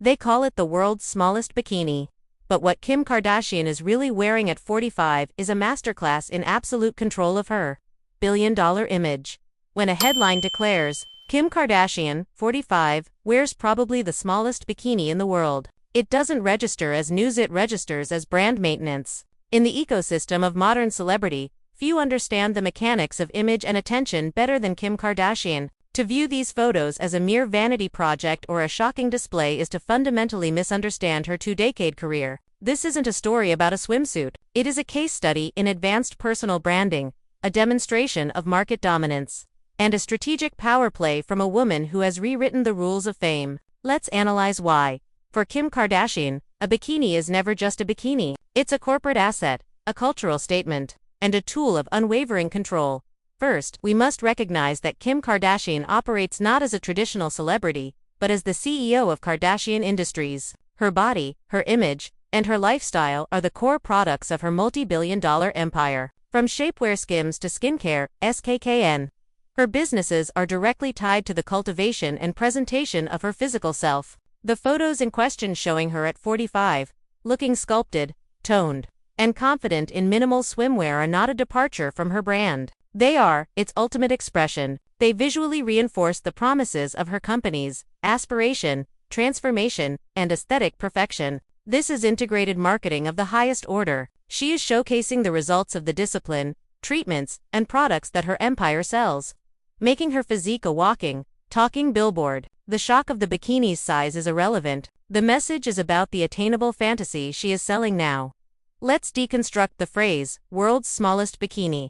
They call it the world's smallest bikini. But what Kim Kardashian is really wearing at 45 is a masterclass in absolute control of her billion-dollar image. When a headline declares, Kim Kardashian, 45, wears probably the smallest bikini in the world, it doesn't register as news, it registers as brand maintenance. In the ecosystem of modern celebrity, few understand the mechanics of image and attention better than Kim Kardashian. To view these photos as a mere vanity project or a shocking display is to fundamentally misunderstand her two-decade career. This isn't a story about a swimsuit. It is a case study in advanced personal branding, a demonstration of market dominance, and a strategic power play from a woman who has rewritten the rules of fame. Let's analyze why. For Kim Kardashian, a bikini is never just a bikini. It's a corporate asset, a cultural statement, and a tool of unwavering control. First, we must recognize that Kim Kardashian operates not as a traditional celebrity, but as the CEO of Kardashian Industries. Her body, her image, and her lifestyle are the core products of her multi-billion-dollar empire. From shapewear Skims to skincare, SKKN. Her businesses are directly tied to the cultivation and presentation of her physical self. The photos in question showing her at 45, looking sculpted, toned, and confident in minimal swimwear are not a departure from her brand. They are its ultimate expression. They visually reinforce the promises of her company's aspiration, transformation, and aesthetic perfection. This is integrated marketing of the highest order. She is showcasing the results of the discipline, treatments, and products that her empire sells, making her physique a walking, talking billboard. The shock of the bikini's size is irrelevant. The message is about the attainable fantasy she is selling now. Let's deconstruct the phrase, world's smallest bikini.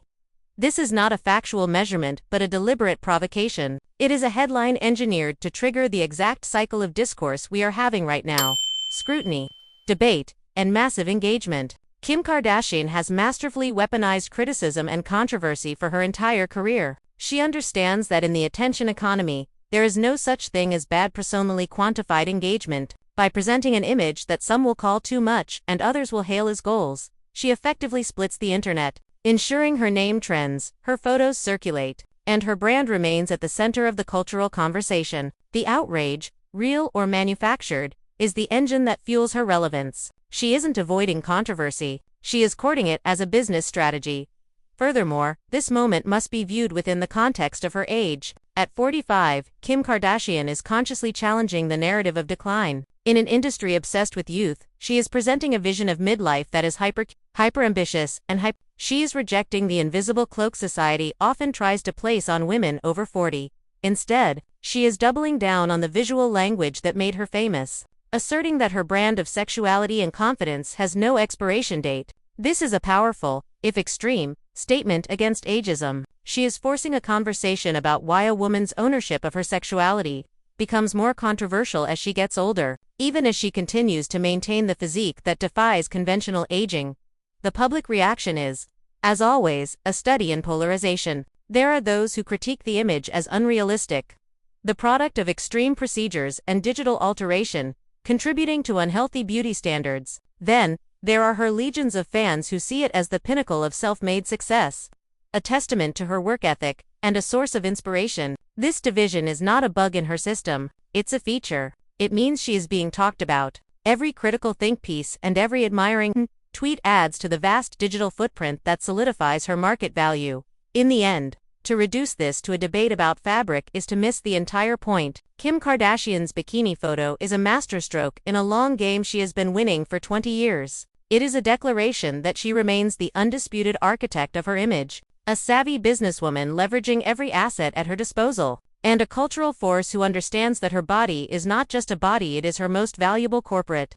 This is not a factual measurement but a deliberate provocation. It is a headline engineered to trigger the exact cycle of discourse we are having right now. Scrutiny, debate, and massive engagement. Kim Kardashian has masterfully weaponized criticism and controversy for her entire career. She understands that in the attention economy, there is no such thing as bad personally quantified engagement. By presenting an image that some will call too much and others will hail as goals, she effectively splits the internet, ensuring her name trends, her photos circulate, and her brand remains at the center of the cultural conversation. The outrage, real or manufactured, is the engine that fuels her relevance. She isn't avoiding controversy, she is courting it as a business strategy. Furthermore, this moment must be viewed within the context of her age. At 45, Kim Kardashian is consciously challenging the narrative of decline. In an industry obsessed with youth, she is presenting a vision of midlife that is hyper-ambitious and She is rejecting the invisible cloak society often tries to place on women over 40. Instead, she is doubling down on the visual language that made her famous, asserting that her brand of sexuality and confidence has no expiration date. This is a powerful, if extreme, statement against ageism. She is forcing a conversation about why a woman's ownership of her sexuality becomes more controversial as she gets older, even as she continues to maintain the physique that defies conventional aging. The public reaction is, as always, a study in polarization. There are those who critique the image as unrealistic, the product of extreme procedures and digital alteration, contributing to unhealthy beauty standards. Then, there are her legions of fans who see it as the pinnacle of self-made success, a testament to her work ethic, and a source of inspiration. This division is not a bug in her system, it's a feature. It means she is being talked about. Every critical think piece and every admiring tweet adds to the vast digital footprint that solidifies her market value. In the end, to reduce this to a debate about fabric is to miss the entire point. Kim Kardashian's bikini photo is a masterstroke in a long game she has been winning for 20 years. It is a declaration that she remains the undisputed architect of her image, a savvy businesswoman leveraging every asset at her disposal, and a cultural force who understands that her body is not just a body, it is her most valuable corporate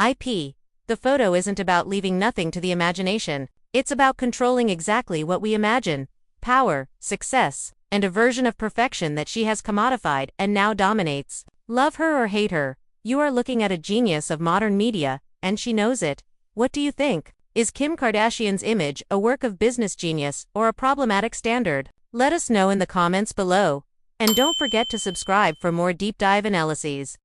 IP. The photo isn't about leaving nothing to the imagination, it's about controlling exactly what we imagine: power, success, and a version of perfection that she has commodified and now dominates. Love her or hate her, you are looking at a genius of modern media, and she knows it. What do you think? Is Kim Kardashian's image a work of business genius or a problematic standard? Let us know in the comments below. And don't forget to subscribe for more deep dive analyses.